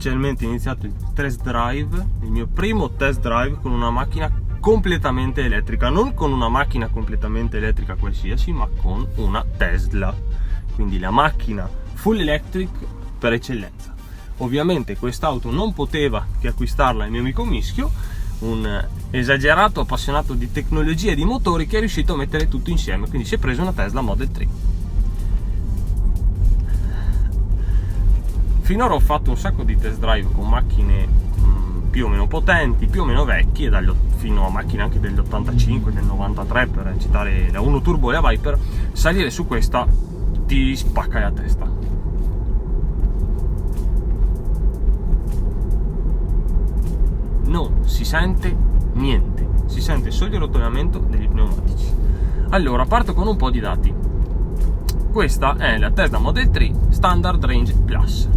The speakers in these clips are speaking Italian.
ufficialmente iniziato il test drive, il mio primo test drive con una macchina completamente elettrica, non con una macchina completamente elettrica qualsiasi, ma con una Tesla, quindi la macchina full electric per eccellenza. Ovviamente quest'auto non poteva che acquistarla il mio amico Mischio, un esagerato appassionato di tecnologia e di motori che è riuscito a mettere tutto insieme, quindi si è preso una Tesla Model 3. Finora ho fatto un sacco di test drive con macchine più o meno potenti, più o meno vecchie, fino a macchine anche degli 85, del 93, per citare la 1 Turbo e la Viper. Salire su questa ti spacca la testa. Non si sente niente, si sente solo il rotolamento degli pneumatici. Allora, parto con un po' di dati. Questa è la Tesla Model 3 Standard Range Plus.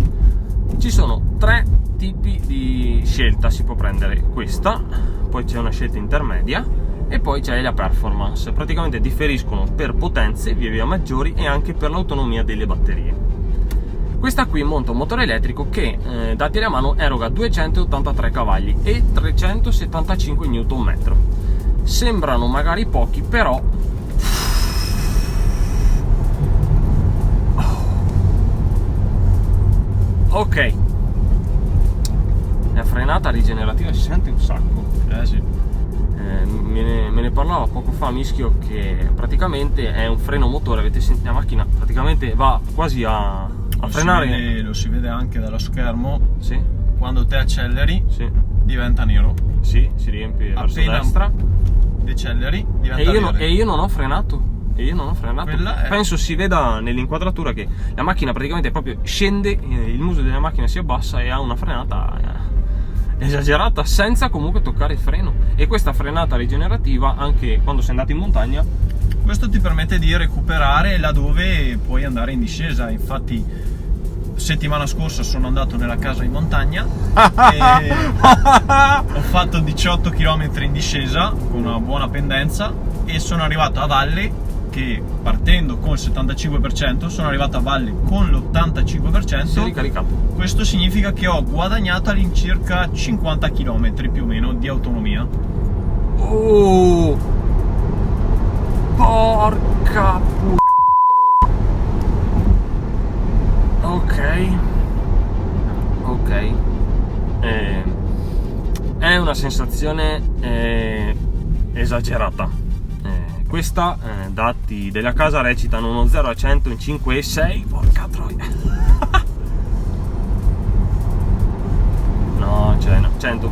Ci sono 3 tipi di scelta, si può prendere questa, poi c'è una scelta intermedia e poi c'è la performance. Praticamente differiscono per potenze via via maggiori e anche per l'autonomia delle batterie. Questa qui monta un motore elettrico che, dati alla mano, eroga 283 cavalli e 375 Nm. Sembrano magari pochi, però ok, la frenata rigenerativa si sente un sacco. Sì. Me ne parlava poco fa Mischio, che praticamente è un freno motore. Avete sentito, la macchina praticamente va quasi a frenare. Lo si vede anche dallo schermo. Sì. Quando te acceleri, Sì. diventa nero. Sì, si riempie verso Appena destra. Decelleri, diventa verde. E io non ho frenato. Quella è... Penso si veda nell'inquadratura che la macchina praticamente proprio scende, il muso della macchina si abbassa e ha una frenata esagerata senza comunque toccare il freno. E questa frenata rigenerativa, anche quando sei andato in montagna, questo ti permette di recuperare laddove puoi andare in discesa. Infatti settimana scorsa sono andato nella casa in montagna e ho fatto 18 km in discesa con una buona pendenza e sono arrivato a valle che, partendo con il 75%, sono arrivato a valle con l'85%. si è ricaricato. Questo significa che ho guadagnato all'incirca 50 km più o meno di autonomia. Oh, porca ok, è una sensazione esagerata. Questa, dati della casa, recitano uno 0 a 100 in 5,6. Porca troia. No, 100.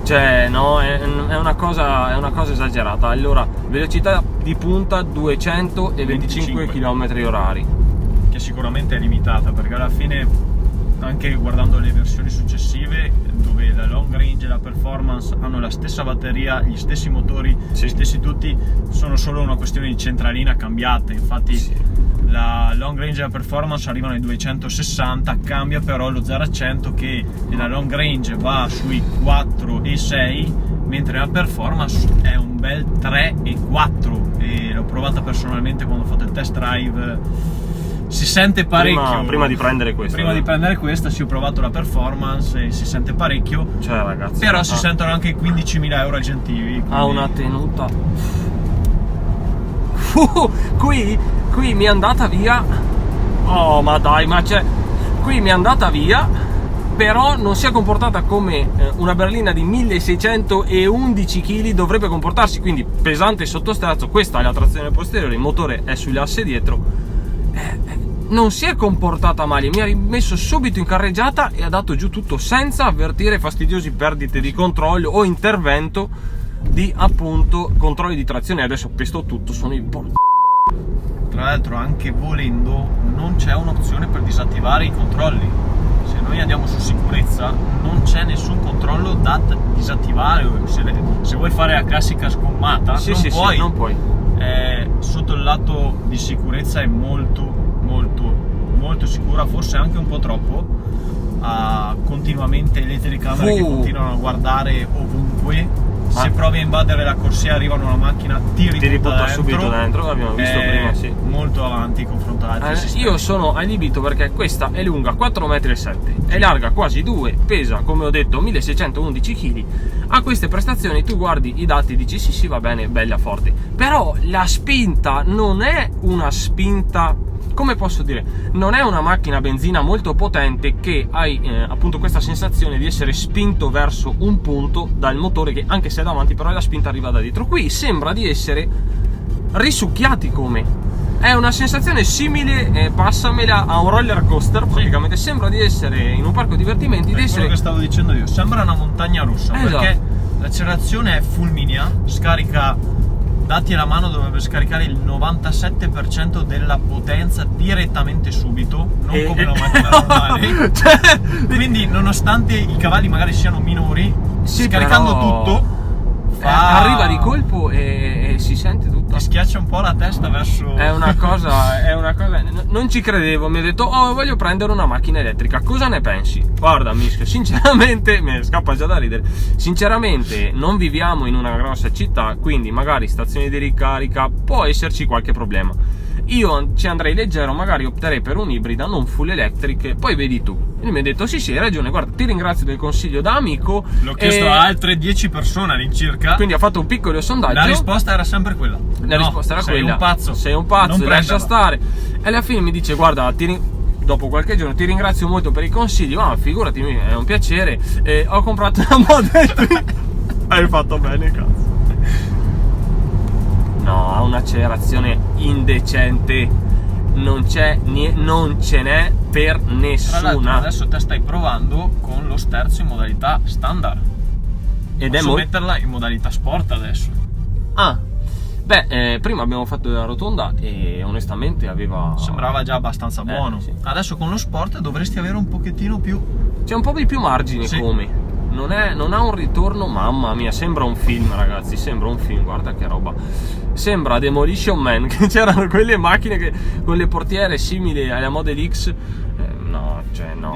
Cioè, no, è una cosa esagerata. Allora, velocità di punta 225 km/h. Che sicuramente è limitata, perché alla fine, anche guardando le versioni successive, dove la long range e la performance hanno la stessa batteria, gli stessi motori, sì, gli stessi tutti, sono solo una questione di centralina cambiata. Infatti sì, la long range e la performance arrivano ai 260, cambia però lo 0 a 100 che nella long range va sui 4 e 6, mentre la performance è un bel 3 e 4, e l'ho provata personalmente quando ho fatto il test drive. Si sente parecchio prima di prendere questa. Prima di prendere questa sì, ho provato la performance e si sente parecchio. Cioè, ragazzi, però si sentono anche 15.000 euro aggiuntivi. Quindi... ha una tenuta. Qui mi è andata via. Oh, ma dai, ma c'è. Qui mi è andata via. Però non si è comportata come una berlina di 1611 kg dovrebbe comportarsi. Quindi pesante sotto strazio. Questa è la trazione posteriore, il motore è sugli assi dietro. Non si è comportata male, mi ha rimesso subito in carreggiata e ha dato giù tutto senza avvertire fastidiosi perdite di controllo o intervento di, appunto, controlli di trazione. Adesso pesto tutto, sono i Tra l'altro, anche volendo, non c'è un'opzione per disattivare i controlli. Se noi andiamo su sicurezza, non c'è nessun controllo da disattivare. Se vuoi fare la classica sgommata, non puoi. Sotto il lato di sicurezza è molto sicura, forse anche un po' troppo. Ha continuamente le telecamere che continuano a guardare ovunque. se provi a invadere la corsia, arrivano una macchina, ti ributta subito dentro, l'abbiamo visto prima, sì. Molto avanti confronto ad altri sistemi. Io sono adibito perché questa è lunga 4,7 m, è larga quasi 2, pesa come ho detto 1611 kg. A queste prestazioni tu guardi i dati e dici sì va bene, bella forte, però la spinta non è una spinta, come posso dire, non è una macchina a benzina molto potente che hai appunto questa sensazione di essere spinto verso un punto dal motore che anche se è davanti però la spinta arriva da dietro. Qui sembra di essere risucchiati, come è una sensazione simile, passamela a un roller coaster praticamente, sembra di essere in un parco divertimenti, di essere quello che stavo dicendo io, sembra una montagna russa, perché l'accelerazione è fulminea, scarica, dati alla mano, dovrebbe scaricare il 97% della potenza direttamente subito, non come una macchina normale. Quindi nonostante i cavalli magari siano minori, scaricando tutto arriva di colpo e si sente tutto. Ti schiaccia un po' la testa verso... È una cosa, non ci credevo, mi ho detto voglio prendere una macchina elettrica, cosa ne pensi? Guarda Mischio, sinceramente, me ne scappa già da ridere, sinceramente non viviamo in una grossa città, quindi magari stazioni di ricarica può esserci qualche problema. Io ci andrei leggero, magari opterei per un'ibrida non full electric, poi vedi tu. E lui mi ha detto sì hai ragione, guarda, ti ringrazio del consiglio da amico. L'ho chiesto a altre 10 persone all'incirca, quindi ha fatto un piccolo sondaggio. La risposta era sempre quella. Risposta era sei quella: un pazzo, sei un pazzo, lascia stare. E alla fine mi dice guarda, dopo qualche giorno ti ringrazio molto per i consigli, ma figurati, è un piacere, ho comprato una Model 3. Hai fatto bene, cazzo. No, ha un'accelerazione indecente, non ce n'è per nessuna. Tra l'altro adesso te stai provando con lo sterzo in modalità standard, ed posso metterla in modalità sport adesso. Prima abbiamo fatto la rotonda e onestamente sembrava già abbastanza buono, sì. Adesso con lo sport dovresti avere un pochettino più, c'è un po' di più margine, sì. Come non ha un ritorno, mamma mia, sembra un film, ragazzi, sembra un film, guarda che roba, sembra Demolition Man, che c'erano quelle macchine che con le portiere simili alla Model X, no.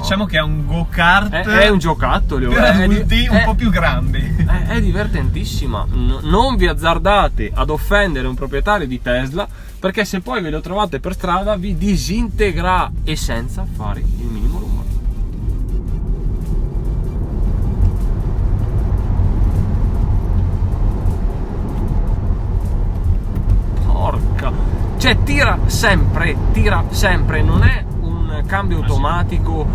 Diciamo che è un go-kart, è un giocattolo per adulti un po' più grande, è divertentissima. Non vi azzardate ad offendere un proprietario di Tesla, perché se poi ve lo trovate per strada vi disintegra e senza fare il minimo rumore. Cioè tira sempre, non è un cambio automatico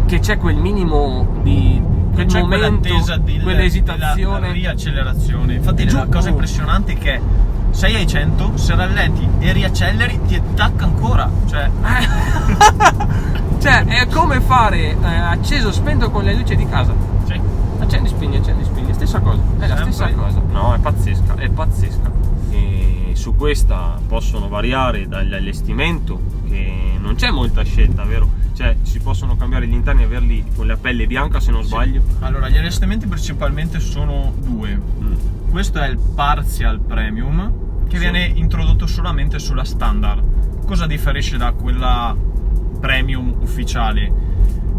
che c'è quel minimo di quel momento, quell'esitazione, della riaccelerazione. Infatti la cosa impressionante è che sei ai 100, se rallenti e riacceleri ti attacca ancora, cioè è come fare acceso spento con le luci di casa. Sì. Accendi spegni, stessa cosa, è la stessa cosa. No, è pazzesca. E su questa possono variare dall'allestimento, che non c'è molta scelta, vero? Cioè si possono cambiare gli interni e averli con la pelle bianca, se non sbaglio. Allora, gli allestimenti principalmente sono due. Questo è il Partial Premium, che viene introdotto solamente sulla standard. Cosa differisce da quella premium ufficiale?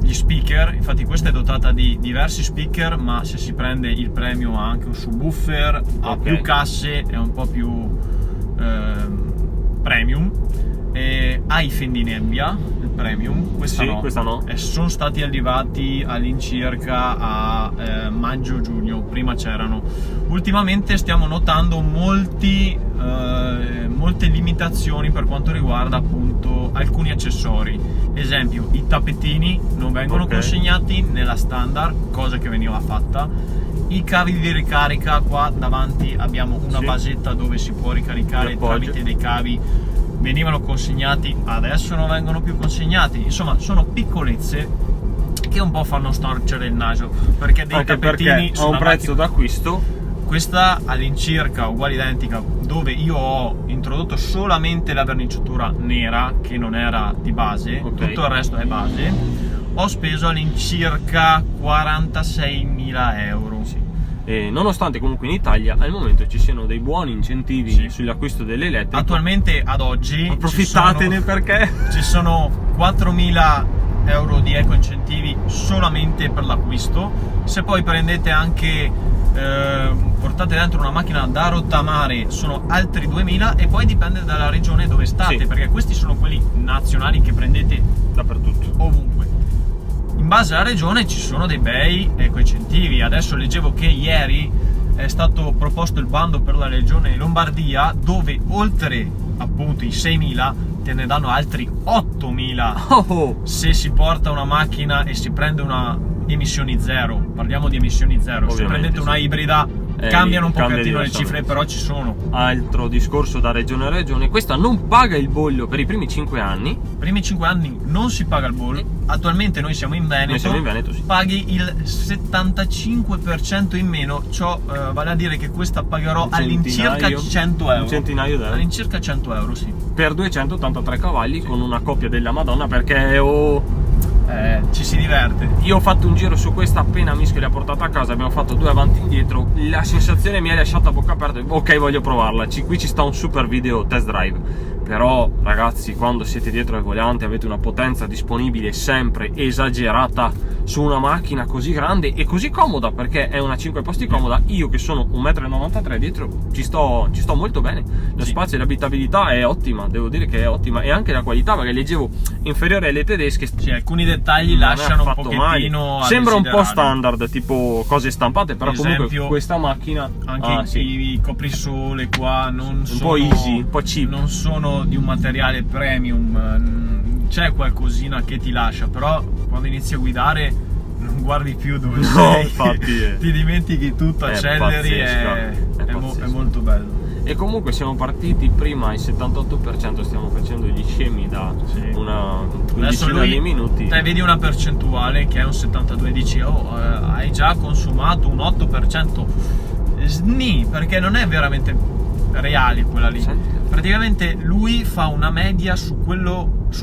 Gli speaker, infatti questa è dotata di diversi speaker, ma se si prende il premium ha anche un subwoofer, ha più casse, è un po' più premium, e ha i fendi nebbia, il premium, questa no. Sono stati arrivati all'incirca a maggio-giugno, prima c'erano. Ultimamente stiamo notando molte limitazioni per quanto riguarda appunto alcuni accessori. Esempio, i tappetini non vengono consegnati nella standard, cosa che veniva fatta. I cavi di ricarica, qua davanti abbiamo una basetta dove si può ricaricare tramite dei cavi, venivano consegnati, adesso non vengono più consegnati. Insomma, sono piccolezze che un po' fanno storcere il naso, perché dei tappetini a un prezzo d'acquisto. Questa all'incirca uguale identica, dove io ho introdotto solamente la verniciatura nera che non era di base, tutto il resto è base, ho speso all'incirca 46.000 euro. E nonostante comunque in Italia al momento ci siano dei buoni incentivi sull'acquisto dell'elettrico, attualmente ad oggi approfittatene, perché ci sono 4.000 euro di eco incentivi solamente per l'acquisto. Se poi prendete anche portate dentro una macchina da rottamare sono altri 2000, e poi dipende dalla regione dove state, Sì. perché questi sono quelli nazionali che prendete Dappertutto. ovunque. In base alla regione ci sono dei bei ecoincentivi. Adesso leggevo che ieri è stato proposto il bando per la regione Lombardia, dove oltre appunto i 6.000 te ne danno altri 8.000 Oh, se si porta una macchina e si prende una emissioni zero. Parliamo di emissioni zero. Se Ovviamente, prendete una sì. ibrida cambiano un cambia pochettino le diversamente. cifre, però ci sono. altro discorso da regione a regione. Questa non paga il bollo per i primi 5 anni. Primi 5 anni non si paga il bollo. Attualmente noi siamo in Veneto. Noi siamo in Veneto, sì. Paghi il 75% in meno. Ciò vale a dire che questa pagherò Un centinaio- all'incirca 100 euro. un centinaio d'euro. All'incirca 100 euro, sì. Per 283 cavalli con una coppia della Madonna, perché Ci si diverte. io ho fatto un giro su questa appena Mischio li ha portata a casa, abbiamo fatto 2 avanti e indietro, la sensazione mi ha lasciato a bocca aperta. Ok, voglio provarla, qui ci sta un super video test drive. Però ragazzi, quando siete dietro al volante avete una potenza disponibile sempre esagerata su una macchina così grande e così comoda, perché è una 5 posti comoda. Io che sono 1,93 m dietro ci sto molto bene. Lo Sì. spazio e l'abitabilità è ottima, devo dire che è ottima, e anche la qualità, perché leggevo inferiore alle tedesche. Sì, alcuni dettagli Non è lasciano un affatto pochettino male. a Sembra un po' desiderare. standard, tipo cose stampate, però Per comunque esempio, questa macchina Anche sì. i coprisole qua non sono po' easy, un po' cheap. non sono di un materiale premium. C'è qualcosina che ti lascia, però quando inizi a guidare non guardi più dove No, sei. infatti, Ti dimentichi tutto, è acceleri, pazzesca, è pazzesca. molto bello. E comunque siamo partiti prima al 78%, stiamo facendo gli scemi da Sì. una Adesso quindicina di minuti. te vedi una percentuale che è un 72, dici hai già consumato un 8%. Sni, perché non è veramente reale quella lì. Senti. Praticamente lui fa una media su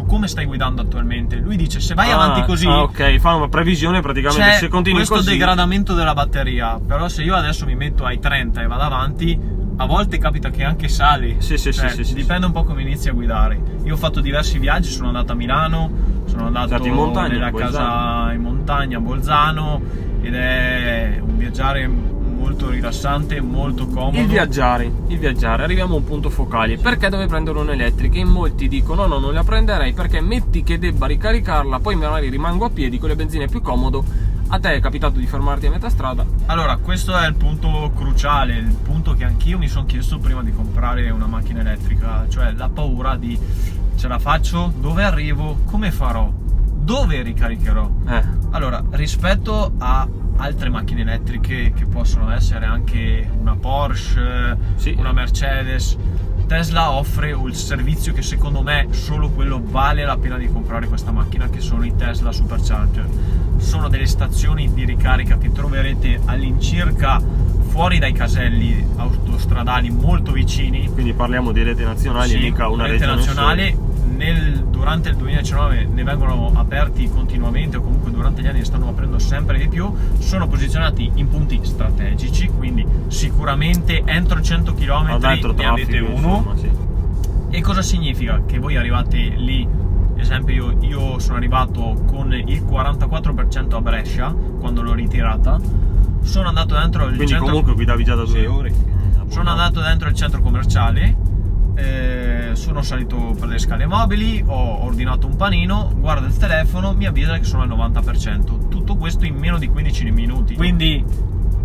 come stai guidando attualmente. Lui dice se vai avanti così ok, fa una previsione praticamente, c'è se continui questo così. degradamento della batteria. Però se io adesso mi metto ai 30 e vado avanti, a volte capita che anche sali. Sì, Dipende un po' come inizi a guidare. Io ho fatto diversi viaggi, sono andato a Milano, sono andato Stati in montagna, nella a Bolzano. casa in montagna a Bolzano, ed è un viaggiare molto rilassante, molto comodo. Il viaggiare, arriviamo a un punto focale. Perché dove prendere un'elettrica? In molti dicono no, non la prenderei perché metti che debba ricaricarla, poi magari rimango a piedi, con le benzine è più comodo. A te è capitato di fermarti a metà strada? Allora, questo è il punto cruciale, il punto che anch'io mi sono chiesto prima di comprare una macchina elettrica, cioè la paura di ce la faccio, dove arrivo, come farò, dove ricaricherò. Allora, rispetto a altre macchine elettriche che possono essere anche una Porsche, Sì. una Mercedes, Tesla offre il servizio che secondo me solo quello vale la pena di comprare questa macchina, che sono i Tesla Supercharger. Sono delle stazioni di ricarica che troverete all'incirca fuori dai caselli autostradali molto vicini. Quindi parliamo di rete nazionali, Sì, mica una rete regione nazionale. sola. Durante il 2019 ne vengono aperti continuamente, o comunque durante gli anni ne stanno aprendo sempre di più. Sono posizionati in punti strategici, quindi sicuramente entro 100 km Ad alto ne avete traffico, uno. insomma, sì. E cosa significa? Che voi arrivate lì, ad esempio io sono arrivato con il 44% a Brescia quando l'ho ritirata, sono andato dentro il Quindi centro. comunque guidavi già da 2 Sì. ore. Sono andato dentro il centro commerciale, sono salito per le scale mobili, ho ordinato un panino, guardo il telefono, mi avvisa che sono al 90%. Tutto questo in meno di 15 minuti. Quindi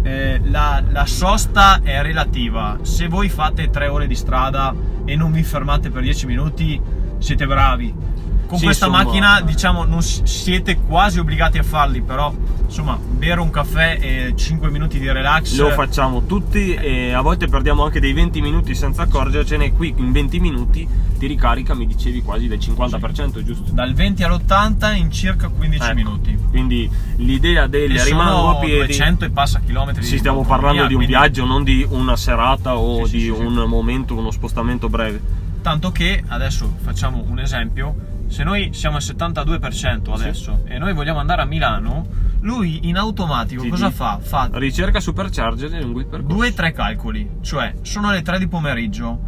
la sosta è relativa. Se voi fate 3 ore di strada e non vi fermate per 10 minuti, siete bravi. Con Sì, questa insomma, macchina, diciamo, non siete quasi obbligati a farli, però insomma, bere un caffè e 5 minuti di relax Lo facciamo tutti e a volte perdiamo anche dei 20 minuti senza accorgercene. Qui in 20 minuti ti ricarica, mi dicevi, quasi del 50%, giusto? dal 20 all'80 in circa 15 Ecco, minuti. Quindi l'idea del E rimango sono a piedi, 200 e passa chilometri. sì, stiamo parlando di un viaggio, non di una serata o di un momento, uno spostamento breve. Tanto che adesso facciamo un esempio: se noi siamo al 72% adesso e noi vogliamo andare a Milano, lui in automatico cosa fa? Fa Ricerca Supercharger e lungo il percorso. 2-3 calcoli, cioè sono le 3 di pomeriggio,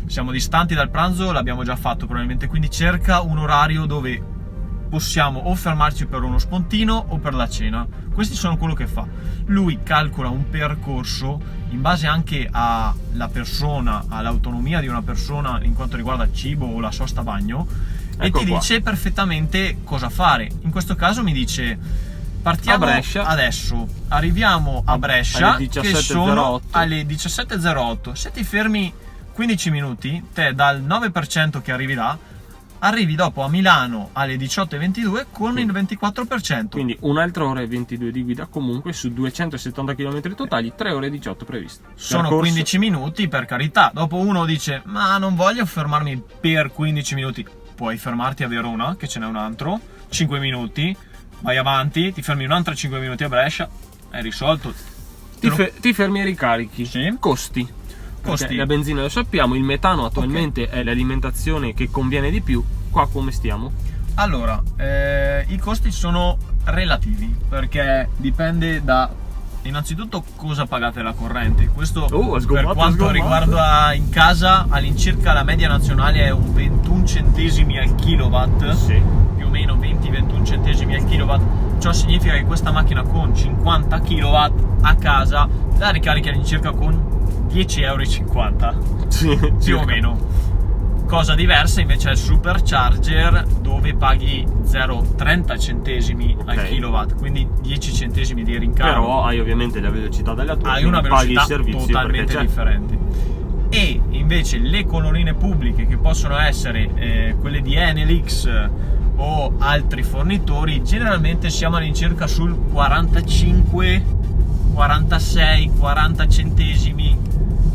siamo distanti dal pranzo, l'abbiamo già fatto probabilmente, quindi cerca un orario dove possiamo o fermarci per uno spuntino o per la cena. Questi sono quello che fa. Lui calcola un percorso in base anche alla persona, all'autonomia di una persona in quanto riguarda il cibo o la sosta bagno, e ti dice perfettamente cosa fare. In questo caso mi dice: partiamo a Brescia adesso, arriviamo a Brescia alle 17:08. che sono alle 17:08. Se ti fermi 15 minuti, te dal 9% che arrivi là, arrivi dopo a Milano alle 18:22 con il 24%. Quindi un'altra ora e 22 di guida comunque su 270 km totali, 3 ore e 18 previste. Sono Percorso... 15 minuti, per carità. Dopo uno dice: ma non voglio fermarmi per 15 minuti. Puoi fermarti a Verona, che ce n'è un altro, 5 minuti, vai avanti, ti fermi un'altra 5 minuti a Brescia, è risolto. Ti fermi e ricarichi. Sì. Costi. La benzina lo sappiamo, il metano attualmente è l'alimentazione che conviene di più. Qua come stiamo? Allora, i costi sono relativi, perché dipende da innanzitutto cosa pagate la corrente. Questo per quanto riguarda in casa, all'incirca la media nazionale è un 21 centesimi al kilowatt, sì. Più o meno 20-21 centesimi al kilowatt. Ciò significa che questa macchina con 50 kW a casa la ricarichi all'incirca con 10,50 €, sì, più o meno. Cosa diversa invece è il supercharger, dove paghi 0,30 centesimi al kilowatt, quindi 10 centesimi di rincaro. Però hai ovviamente la velocità della tua, hai una velocità totalmente differente. E invece le colonnine pubbliche, che possono essere quelle di Enel o altri fornitori, generalmente siamo all'incirca sul 45, 46, 40 centesimi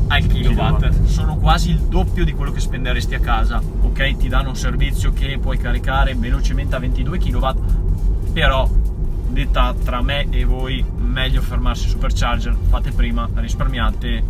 al kilowatt. Sono quasi il doppio di quello che spenderesti a casa. Ok, ti danno un servizio che puoi caricare velocemente a 22 kW, però detta tra me e voi, meglio fermarsi supercharger, fate prima, risparmiate.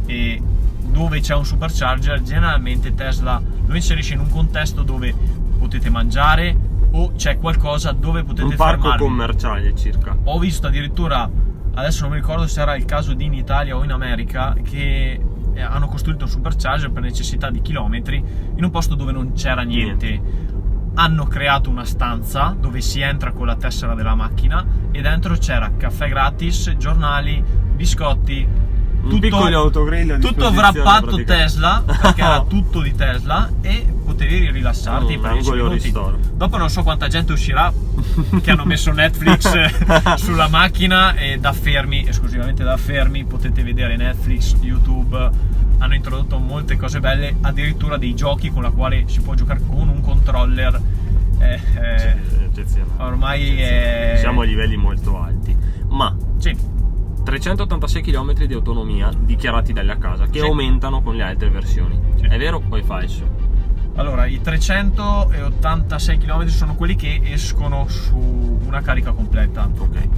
E dove c'è un supercharger, generalmente Tesla lo inserisce in un contesto dove potete mangiare o c'è qualcosa dove potete fermarvi. Un parco commerciale circa. Ho visto addirittura, adesso non mi ricordo se era il caso di in Italia o in America, che hanno costruito un supercharger per necessità di chilometri in un posto dove non c'era niente. Hanno creato una stanza dove si entra con la tessera della macchina e dentro c'era caffè gratis, giornali, biscotti, piccoli autogrill, tutto wrappato Tesla, perché era tutto di Tesla, e potevi rilassarti per 10 minuti. Dopo non so quanta gente uscirà che hanno messo Netflix sulla macchina, e da fermi, esclusivamente da fermi, potete vedere Netflix, YouTube. Hanno introdotto molte cose belle, addirittura dei giochi con la quale si può giocare con un controller. Eccezionale. Ormai siamo a livelli molto alti, ma sì. 386 km di autonomia dichiarati dalla casa, che aumentano con le altre versioni. È vero o è falso? Allora, i 386 km sono quelli che escono su una carica completa.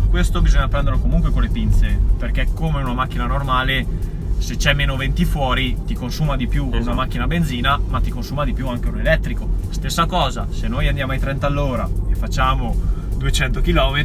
Questo bisogna prenderlo comunque con le pinze, perché come una macchina normale, se c'è meno venti fuori ti consuma di più una macchina benzina, ma ti consuma di più anche un elettrico. Stessa cosa, se noi andiamo ai 30 all'ora e facciamo 200 km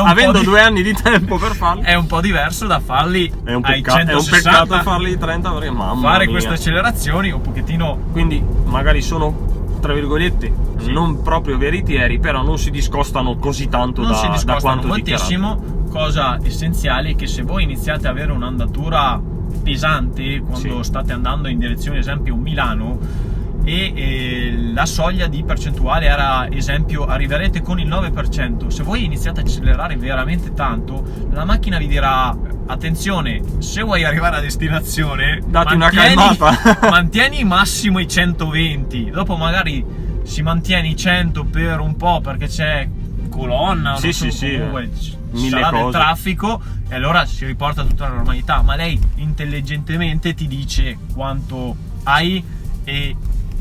avendo 2 anni di tempo per farli, è un po' diverso da farli ai 160. È un peccato farli ai 30, perché fare queste accelerazioni un pochettino, quindi magari sono tra virgolette non proprio veritieri, però non si discostano così tanto da quanto moltissimo dichiarato. Cosa essenziale è che se voi iniziate ad avere un'andatura pesante quando state andando in direzione, esempio Milano, e la soglia di percentuale era, esempio, arriverete con il 9%, se voi iniziate a accelerare veramente tanto, la macchina vi dirà: attenzione, se vuoi arrivare a destinazione, dati una calmata, mantieni massimo i 120, dopo magari si mantiene i 100 per un po' perché c'è colonna, comunque sarà del traffico, e allora si riporta tutta la normalità. Ma lei intelligentemente ti dice quanto hai, e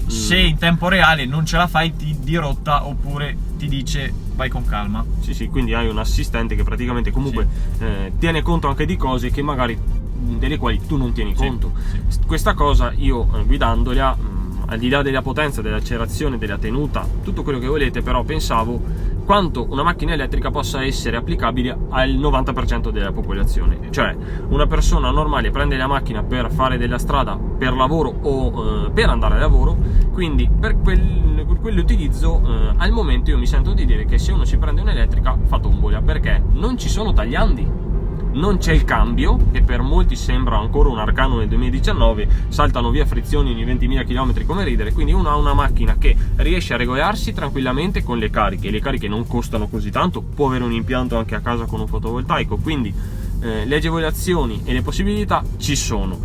se in tempo reale non ce la fai ti dirotta, oppure ti dice vai con calma. Quindi hai un assistente che praticamente comunque tiene conto anche di cose che magari delle quali tu non tieni conto. Questa cosa io guidandola al di là della potenza, dell'accelerazione, della tenuta, tutto quello che volete, però pensavo quanto una macchina elettrica possa essere applicabile al 90% della popolazione. Cioè, una persona normale prende la macchina per fare della strada per lavoro o per andare a lavoro, quindi per quell'utilizzo al momento io mi sento di dire che se uno si prende un'elettrica fa tombola, perché non ci sono tagliandi, non c'è il cambio, che per molti sembra ancora un arcano nel 2019, saltano via frizioni ogni 20.000 km come ridere, quindi uno ha una macchina che riesce a regolarsi tranquillamente con le cariche non costano così tanto, può avere un impianto anche a casa con un fotovoltaico, quindi le agevolazioni e le possibilità ci sono,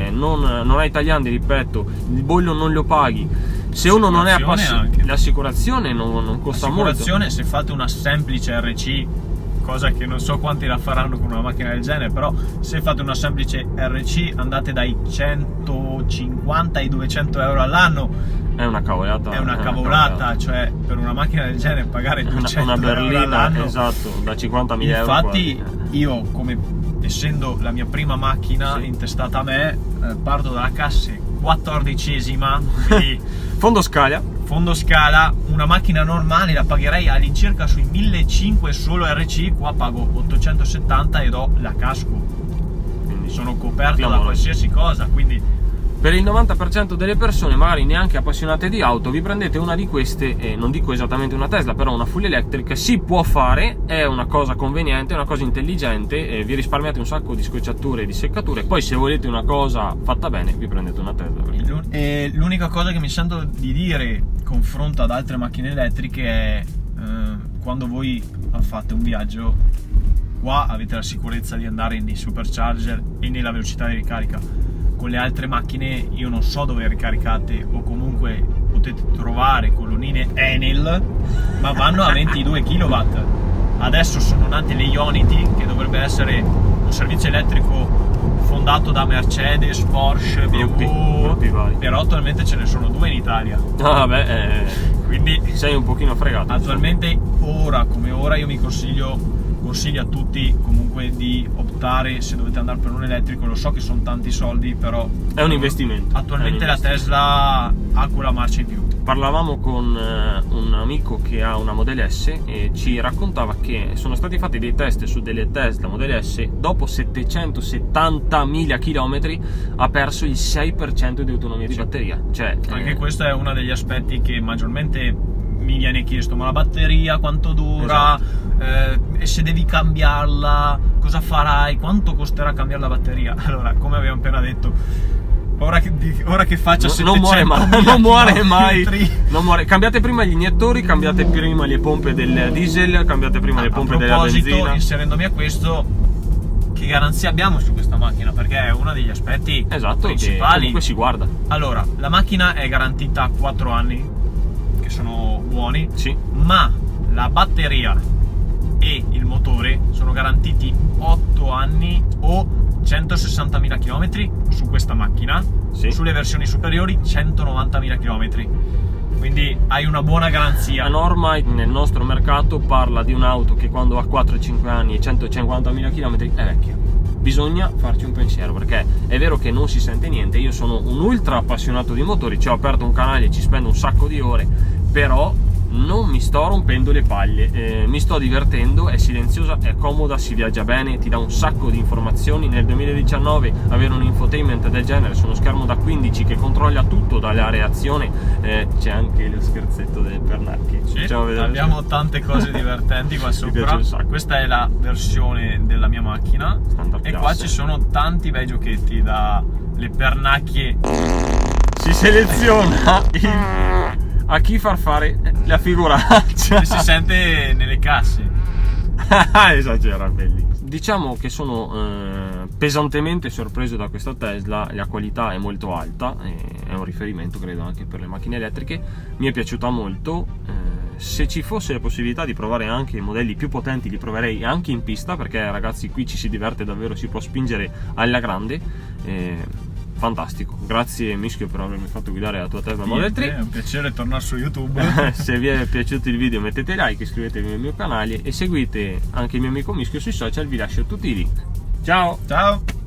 non hai tagliandi, ripeto, il bollo non lo paghi, se uno non è appassionato, l'assicurazione non costa molto. Se fate una semplice RC, cosa che non so quanti la faranno con una macchina del genere, però se fate una semplice RC andate dai 150 ai 200 euro all'anno. È una cavolata. È una cavolata, cioè per una macchina del genere pagare 200 una berlina, euro all'anno, esatto, da 50.000 euro. Infatti io, come essendo la mia prima macchina intestata a me, parto dalla classe 14esima, quindi fondo scala, una macchina normale la pagherei all'incirca sui 1.500 solo RC, qua pago 870 e do la casco, quindi sono coperto da qualsiasi cosa, quindi per il 90% delle persone, magari neanche appassionate di auto, vi prendete una di queste, non dico esattamente una Tesla, però una full electric, si può fare, è una cosa conveniente, è una cosa intelligente, vi risparmiate un sacco di scocciature e di seccature, poi se volete una cosa fatta bene vi prendete una Tesla. L'unica cosa che mi sento di dire confronto ad altre macchine elettriche è quando voi fate un viaggio, qua avete la sicurezza di andare nei supercharger e nella velocità di ricarica. Con le altre macchine io non so dove ricaricate, o comunque potete trovare colonnine Enel, ma vanno a 22 kW. Adesso sono nate le Ionity, che dovrebbe essere un servizio elettrico fondato da Mercedes, Porsche, BMW, però attualmente ce ne sono 2 in Italia. Quindi sei un pochino fregato. Attualmente, ora come ora, io mi consiglio a tutti comunque di optare, se dovete andare per un elettrico, lo so che sono tanti soldi, però è un investimento. Attualmente la Tesla ha quella marcia in più. Parlavamo con un amico che ha una Model S e ci raccontava che sono stati fatti dei test su delle Tesla Model S, dopo 770.000 km ha perso il 6% di autonomia di batteria. Cioè, anche questo è uno degli aspetti che maggiormente mi viene chiesto: ma la batteria quanto dura? Esatto. E se devi cambiarla cosa farai? Quanto costerà cambiare la batteria? Allora, come abbiamo appena detto, ora che faccia 700.000 non muore mai. Cambiate prima gli iniettori, cambiate prima le pompe del diesel, cambiate prima le pompe della benzina. Inserendomi a questo, che garanzia abbiamo su questa macchina? Perché è uno degli aspetti principali. Che comunque si guarda. Allora, la macchina è garantita 4 anni, che sono buoni, sì, ma la batteria e il motore sono garantiti 8 anni o 160.000 km su questa macchina, sì. Sulle versioni superiori 190.000 km, quindi hai una buona garanzia. La norma nel nostro mercato parla di un'auto che quando ha 4-5 anni e 150.000 km è vecchia. Bisogna farci un pensiero, perché è vero che non si sente niente. Io sono un ultra appassionato di motori, ci ho aperto un canale e ci spendo un sacco di ore, però non mi sto rompendo le palle, mi sto divertendo, è silenziosa, è comoda, si viaggia bene, ti dà un sacco di informazioni. Nel 2019 avere un infotainment del genere su uno schermo da 15 che controlla tutto dalla reazione, c'è anche lo scherzetto del pernacchie. Sì, abbiamo tante cose divertenti qua sopra. Questa è la versione della mia macchina standard, e classe. Qua ci sono tanti bei giochetti, da le pernacchie. Si seleziona a chi far fare la figuraccia che si sente nelle casse. Esagera, bellissimo. Diciamo che sono pesantemente sorpreso da questa Tesla, la qualità è molto alta, è un riferimento credo anche per le macchine elettriche, mi è piaciuta molto. Se ci fosse la possibilità di provare anche modelli più potenti li proverei anche in pista, perché ragazzi qui ci si diverte davvero, si può spingere alla grande. Fantastico, grazie Mischio per avermi fatto guidare la tua Tesla Model 3. È un piacere tornare su YouTube. Se vi è piaciuto il video mettete like, iscrivetevi al mio canale e seguite anche il mio amico Mischio sui social, vi lascio tutti i link. Ciao! Ciao!